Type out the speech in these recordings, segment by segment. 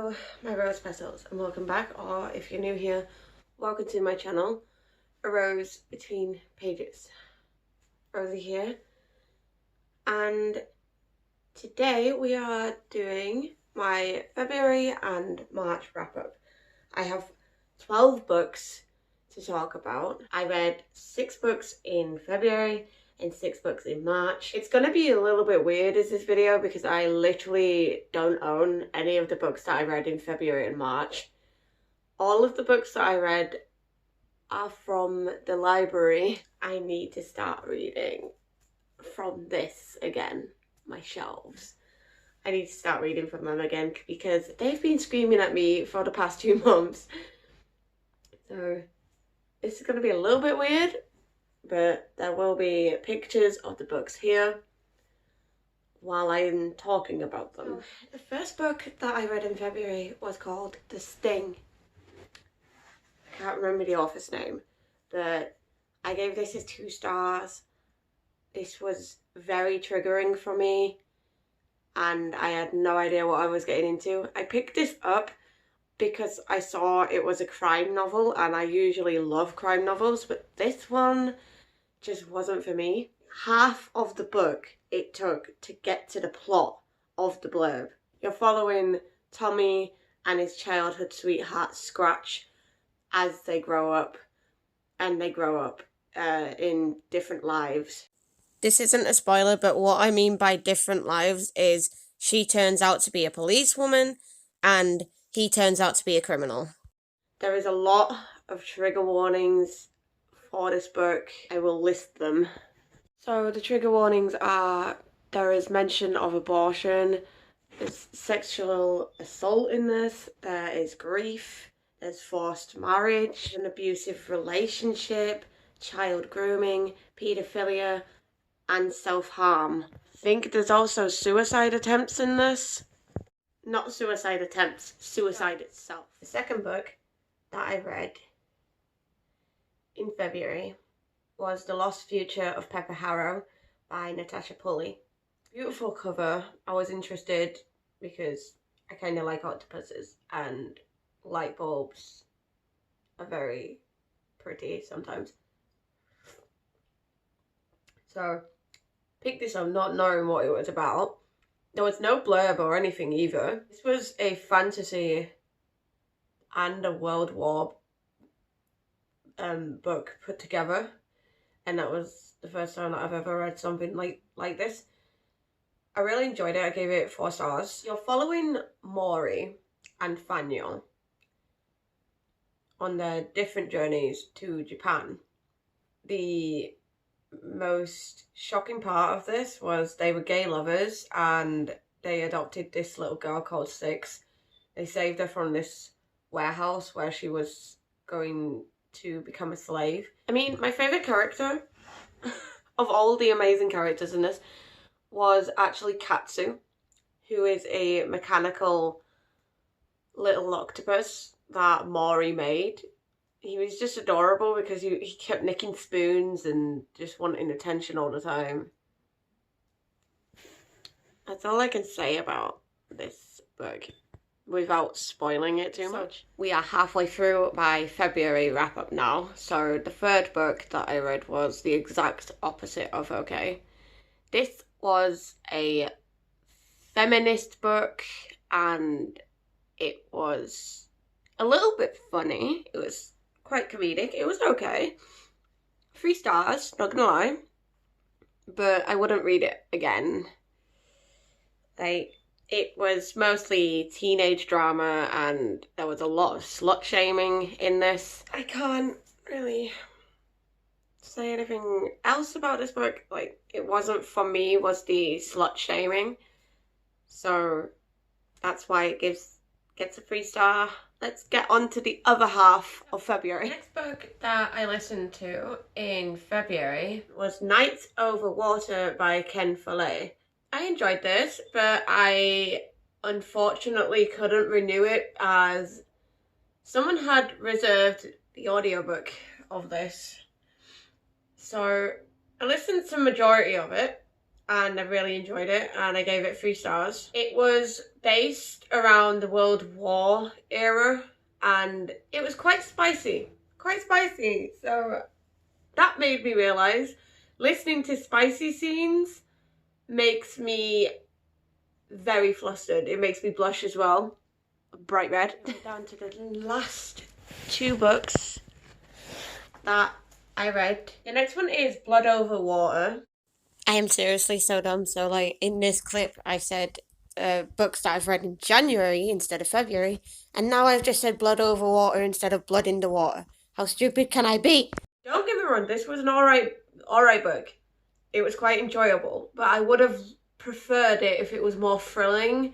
Hello my rose petals and welcome back, or if you're new here, welcome to my channel, A Rose Between Pages. Rosie here, and today we are doing my February and March wrap up. I have 12 books to talk about. I read 6 books in February and 6 books in March. It's gonna be a little bit weird as this video because I literally don't own any of the books that I read in February and March. All of the books that I read are from the library. I need to start reading from this again, my shelves. I need to start reading from them again because they've been screaming at me for the past 2 months. So this is gonna be a little bit weird, but there will be pictures of the books here while I'm talking about them. The first book that I read in February was called The Sting. I can't remember the author's name, but I gave this 2 stars. This was very triggering for me and I had no idea what I was getting into. I picked this up because I saw it was a crime novel and I usually love crime novels, but this one just wasn't for me. Half of the book it took to get to the plot of the blurb. You're following Tommy and his childhood sweetheart Scratch as they grow up, and they grow up in different lives. This isn't a spoiler, but what I mean by different lives is she turns out to be a policewoman and he turns out to be a criminal. There is a lot of trigger warnings for this book. I will list them. So the trigger warnings are: there is mention of abortion, there's sexual assault in this, there is grief, there's forced marriage, an abusive relationship, child grooming, paedophilia, and self-harm. I think there's also suicide attempts in this. Not suicide attempts, suicide itself. The second book that I read in February was The Lost Future of Pepperharrow by Natasha Pulley. Beautiful cover. I was interested because I kind of like octopuses and light bulbs are very pretty sometimes. So picked this up not knowing what it was about. There was no blurb or anything either. This was a fantasy and a World War book put together, and that was the first time that I've ever read something like this. I really enjoyed it. I gave it 4 stars. You're following Maury and Faniel on their different journeys to Japan. The most shocking part of this was they were gay lovers and they adopted this little girl called Six. They saved her from this warehouse where she was going to become a slave. I mean, my favourite character of all the amazing characters in this was actually Katsu, who is a mechanical little octopus that Maury made. He was just adorable because he kept nicking spoons and just wanting attention all the time. That's all I can say about this book without spoiling it too much. We are halfway through my February wrap up now. So the third book that I read was the exact opposite of okay. This was a feminist book and it was a little bit funny. It was quite comedic. It was okay. 3 stars, not gonna lie. But I wouldn't read it again. It was mostly teenage drama and there was a lot of slut shaming in this. I can't really say anything else about this book. Like, it wasn't for me, was the slut shaming. So that's why it gets a 3 star. Let's get on to the other half of February. The next book that I listened to in February was Nights Over Water by Ken Follett. I enjoyed this, but I unfortunately couldn't renew it as someone had reserved the audiobook of this. So I listened to the majority of it and I really enjoyed it and I gave it 3 stars. It was based around the World War era, and it was quite spicy. So that made me realise listening to spicy scenes makes me very flustered. It makes me blush as well. Bright red. Down to the last two books that I read. The next one is Blood Over Water. I am seriously so dumb. So like in this clip I said books that I've read in January instead of February, and now I've just said Blood Over Water instead of Blood in the Water. How stupid can I be? Don't get me wrong, this was an alright book. It was quite enjoyable, but I would have preferred it if it was more thrilling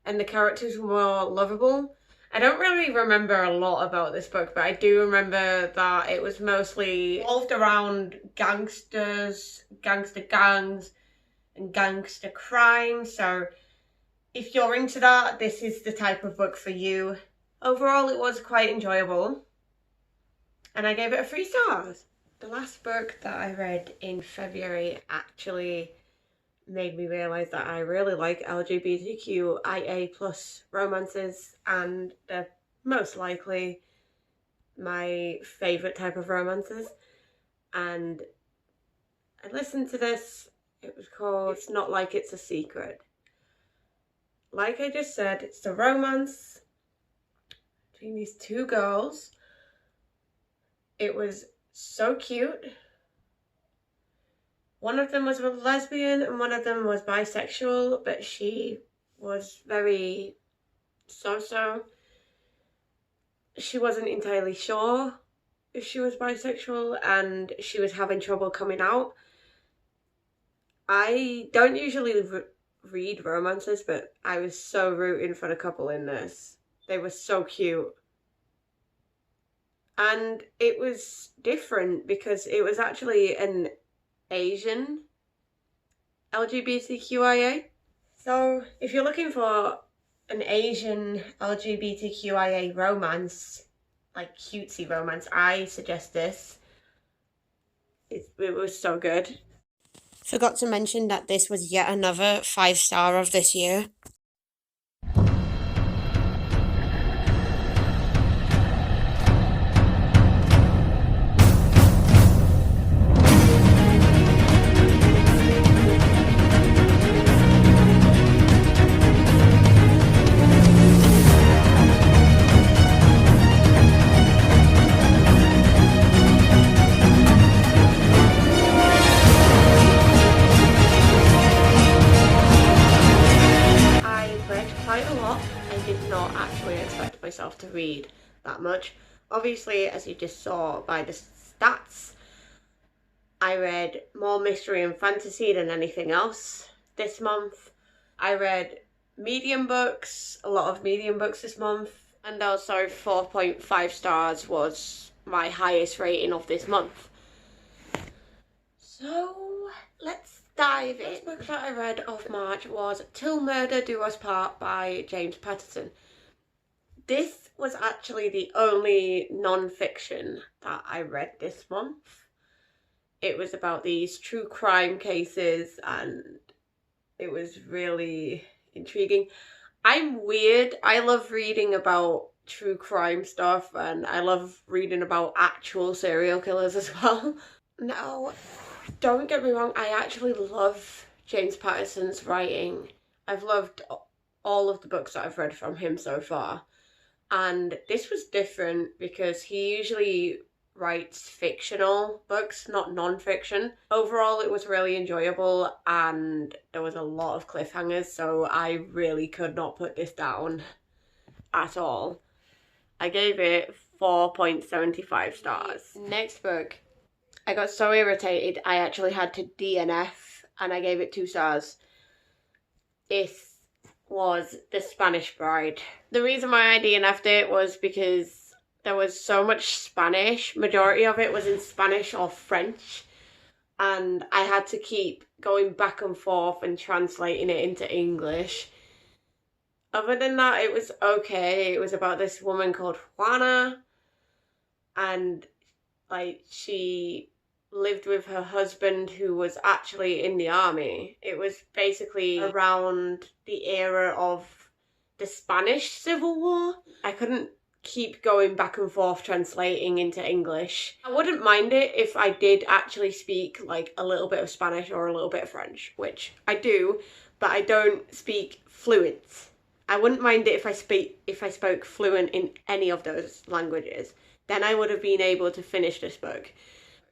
and the characters were more lovable. I don't really remember a lot about this book, but I do remember that it was mostly revolved around gangsters, gangster gangs, and gangster crime. So if you're into that, this is the type of book for you. Overall, it was quite enjoyable, and I gave it 3 stars. The last book that I read in February actually made me realise that I really like LGBTQIA+ romances, and they're most likely my favourite type of romances. And I listened to this. It was called It's Not Like It's a Secret. Like I just said, it's a romance between these 2 girls. It was so cute. One of them was a lesbian and one of them was bisexual, but she was very so-so. She wasn't entirely sure if she was bisexual, and she was having trouble coming out. I don't usually read romances, but I was so rooting for the couple in this. They were so cute. And it was different because it was actually an Asian LGBTQIA. So if you're looking for an Asian LGBTQIA romance, like cutesy romance, I suggest this. It was so good. Forgot to mention that this was yet another 5-star of this year. Myself to read that much. Obviously, as you just saw by the stats, I read more mystery and fantasy than anything else this month. I read medium books, a lot of medium books this month, and also 4.5 stars was my highest rating of this month. So let's dive in. The first book that I read of March was Till Murder Do Us Part by James Patterson. This was actually the only non-fiction that I read this month. It was about these true crime cases and it was really intriguing. I'm weird. I love reading about true crime stuff and I love reading about actual serial killers as well. Now, don't get me wrong, I actually love James Patterson's writing. I've loved all of the books that I've read from him so far. And this was different because he usually writes fictional books, not non-fiction. Overall, it was really enjoyable and there was a lot of cliffhangers, so I really could not put this down at all. I gave it 4.75 stars. Next book, I got so irritated I actually had to DNF and I gave it 2 stars. It was The Spanish Bride. The reason why I DNF'd it was because there was so much Spanish. Majority of it was in Spanish or French. And I had to keep going back and forth and translating it into English. Other than that, it was okay. It was about this woman called Juana. And like she lived with her husband who was actually in the army. It was basically around the era of the Spanish Civil War. I couldn't keep going back and forth translating into English. I wouldn't mind it if I did actually speak like a little bit of Spanish or a little bit of French, which I do, but I don't speak fluent. I wouldn't mind it if I spoke fluent in any of those languages. Then I would have been able to finish this book,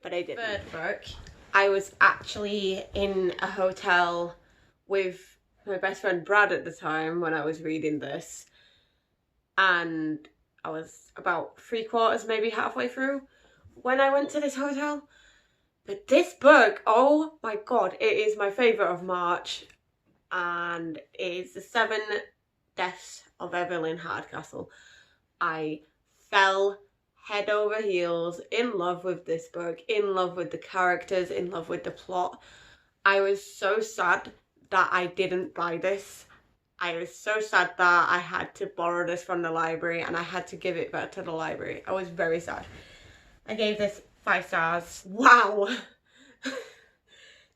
but I didn't. Third book, I was actually in a hotel with my best friend Brad at the time when I was reading this, and I was about 3/4, maybe halfway through when I went to this hotel. But this book, oh my god, it is my favourite of March, and it is The 7 Deaths of Evelyn Hardcastle. I fell head over heels in love with this book, in love with the characters, in love with the plot. I was so sad that I didn't buy this. I was so sad that I had to borrow this from the library and I had to give it back to the library. I was very sad. I gave this 5 stars. Wow!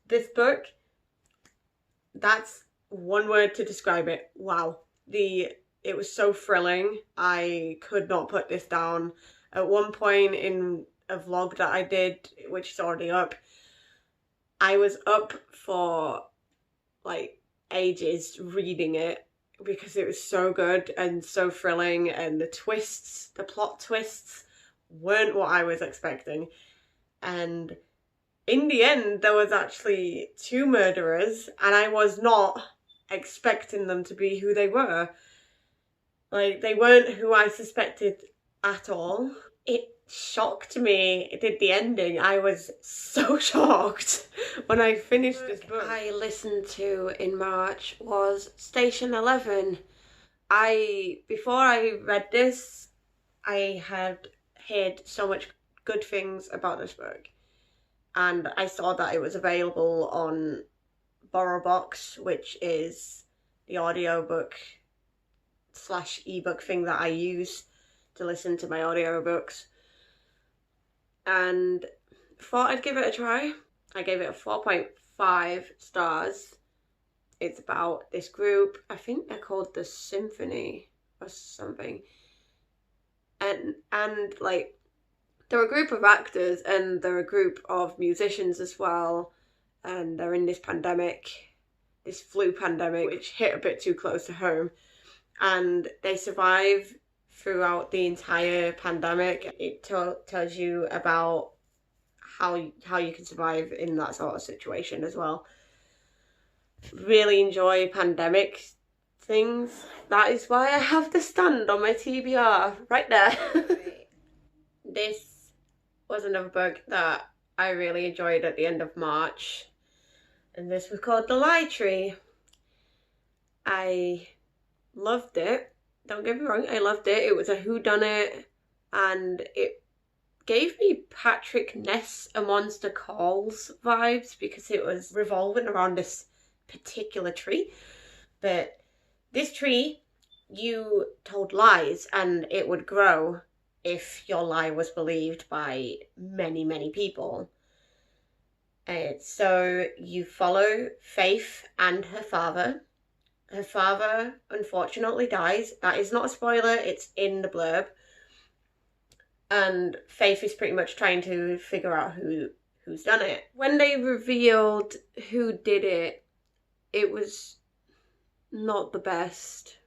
This book, that's one word to describe it. Wow. It was so thrilling. I could not put this down. At one point in a vlog that I did, which is already up, I was up for like ages reading it because it was so good and so thrilling, and the twists, the plot twists weren't what I was expecting. And in the end there was actually 2 murderers and I was not expecting them to be who they were. Like, they weren't who I suspected at all. It shocked me. It did the ending. I was so shocked when I finished this book. I listened to in March was Station 11. Before I read this, I had heard so much good things about this book, and I saw that it was available on BorrowBox, which is the audiobook / ebook thing that I use to listen to my audiobooks, and thought I'd give it a try. I gave it a 4.5 stars. It's about this group, I think they're called the Symphony or something, and like, they're a group of actors and they're a group of musicians as well, and they're in this pandemic, this flu pandemic, which hit a bit too close to home, and they survive throughout the entire pandemic. It tells you about how you can survive in that sort of situation as well. Really enjoy pandemic things. That is why I have the stand on my TBR right there. This was another book that I really enjoyed at the end of March, and this was called The Lie Tree. I loved it. Don't get me wrong, I loved it. It was a whodunit, and it gave me Patrick Ness A Monster Calls vibes because it was revolving around this particular tree. But this tree, you told lies and it would grow if your lie was believed by many, many people. So you follow Faith and her father. Her father unfortunately dies. That is not a spoiler, it's in the blurb. And Faith is pretty much trying to figure out who's done it. When they revealed who did it, it was not the best.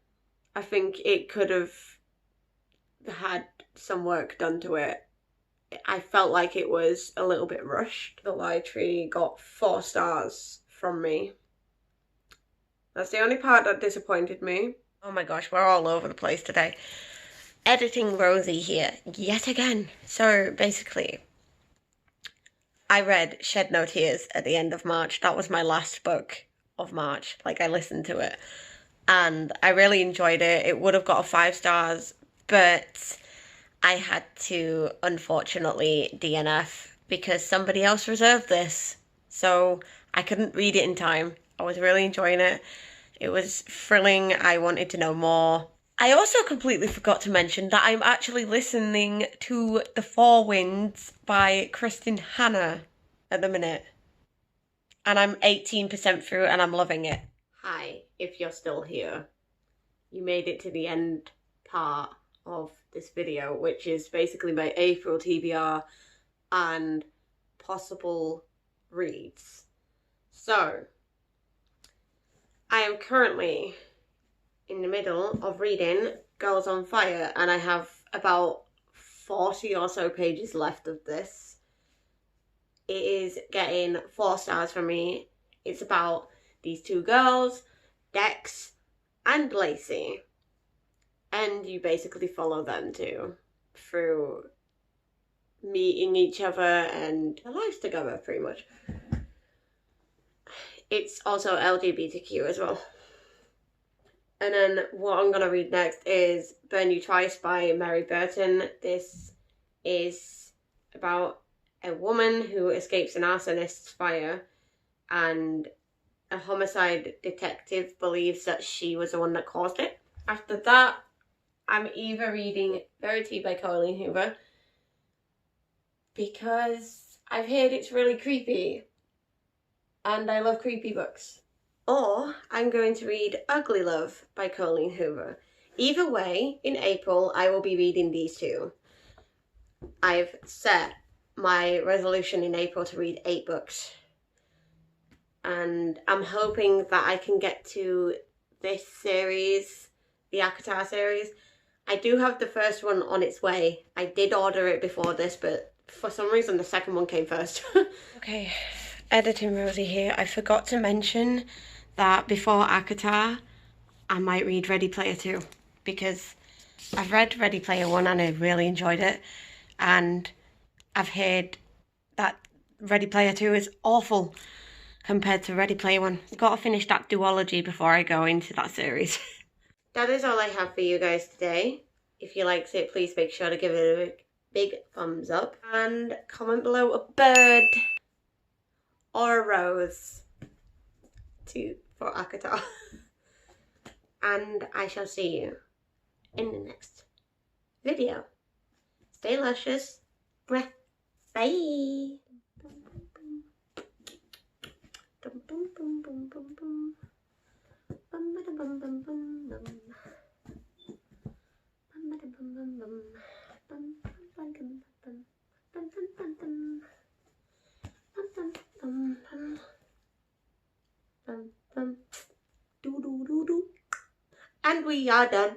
I think it could have had some work done to it. I felt like it was a little bit rushed. The Lie Tree got 4 stars from me. That's the only part that disappointed me. Oh my gosh, we're all over the place today. Editing Rosie here, yet again. So basically, I read Shed No Tears at the end of March. That was my last book of March. Like, I listened to it and I really enjoyed it. It would have got a 5 stars, but I had to unfortunately DNF because somebody else reserved this. So I couldn't read it in time. I was really enjoying it. It was thrilling. I wanted to know more. I also completely forgot to mention that I'm actually listening to The Four Winds by Kristen Hanna at the minute. And I'm 18% through and I'm loving it. Hi, if you're still here. you made it to the end part of this video, which is basically my April TBR and possible reads. So, I am currently in the middle of reading Girls on Fire, and I have about 40 or so pages left of this. It is getting 4 stars from me. It's about these 2 girls, Dex and Lacey, and you basically follow them too through meeting each other and their lives together, pretty much. It's also LGBTQ as well. And then what I'm going to read next is Burn You Twice by Mary Burton. This is about a woman who escapes an arsonist's fire, and a homicide detective believes that she was the one that caused it. After that, I'm either reading Verity by Colleen Hoover, because I've heard it's really creepy, and I love creepy books. Or I'm going to read Ugly Love by Colleen Hoover. Either way, in April, I will be reading these 2. I've set my resolution in April to read 8 books. And I'm hoping that I can get to this series, the ACOTAR series. I do have the first one on its way. I did order it before this, but for some reason the second one came first. Okay, editing Rosie here. I forgot to mention that before ACOTAR, I might read Ready Player 2, because I've read Ready Player 1 and I really enjoyed it, and I've heard that Ready Player 2 is awful compared to Ready Player 1. I've got to finish that duology before I go into that series. That is all I have for you guys today. If you liked it, please make sure to give it a big thumbs up and comment below a bird or a rose for ACOTAR. And I shall see you in the next video. Stay luscious. Bye. And we are done.